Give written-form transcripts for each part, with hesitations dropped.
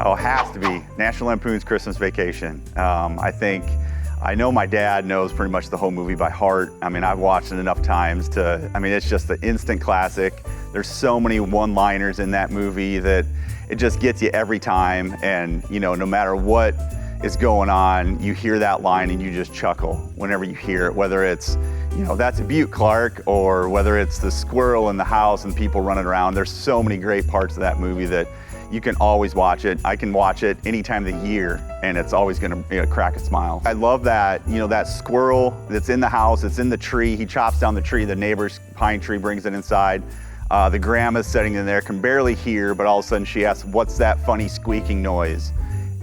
Oh, it has to be National Lampoon's Christmas Vacation. I know my dad knows pretty much the whole movie by heart. I mean, I've watched it enough times it's just an instant classic. There's so many one-liners in that movie that it just gets you every time. And, you know, no matter what is going on, you hear that line and you just chuckle whenever you hear it, whether it's, you know, that's a Butte, Clark, or whether it's the squirrel in the house and people running around. There's so many great parts of that movie that you can always watch it. I can watch it any time of the year and it's always gonna, you know, crack a smile. I love that, you know, that squirrel that's in the house, it's in the tree, he chops down the tree, the neighbor's pine tree brings it inside. The grandma's sitting in there, can barely hear, but all of a sudden she asks, what's that funny squeaking noise?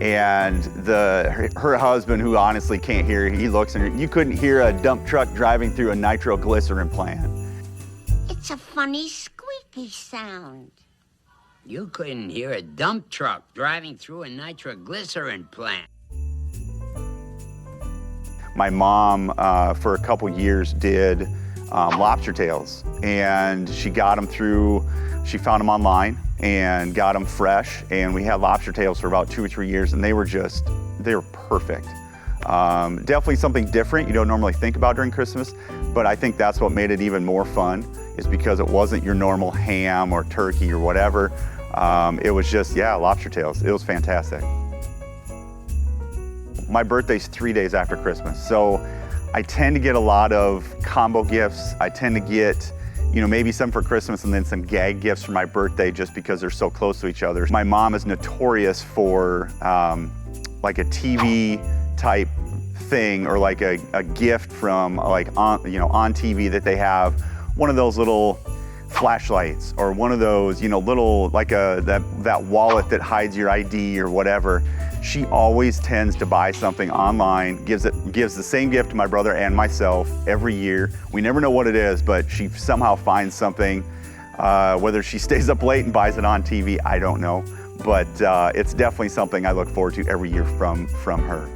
And her husband, who honestly can't hear, he looks and you couldn't hear a dump truck driving through a nitroglycerin plant. It's a funny squeaky sound. You couldn't hear a dump truck driving through a nitroglycerin plant. My mom, for a couple years, did lobster tails, and she got them she found them online and got them fresh, and we had lobster tails for about 2 or 3 years, and they were perfect. Definitely something different you don't normally think about during Christmas, but I think that's what made it even more fun, is because it wasn't your normal ham or turkey or whatever. It was just, yeah, lobster tails. It was fantastic. My birthday's 3 days after Christmas, so I tend to get a lot of combo gifts. I tend to get, you know, maybe some for Christmas and then some gag gifts for my birthday just because they're so close to each other. My mom is notorious for like a TV type thing, or like a gift from like on TV that they have one of those little flashlights, or one of those, you know, little, like that wallet that hides your ID or whatever. She always tends to buy something online, gives the same gift to my brother and myself every year. We never know what it is, but she somehow finds something. Whether she stays up late and buys it on TV, I don't know. But it's definitely something I look forward to every year from her.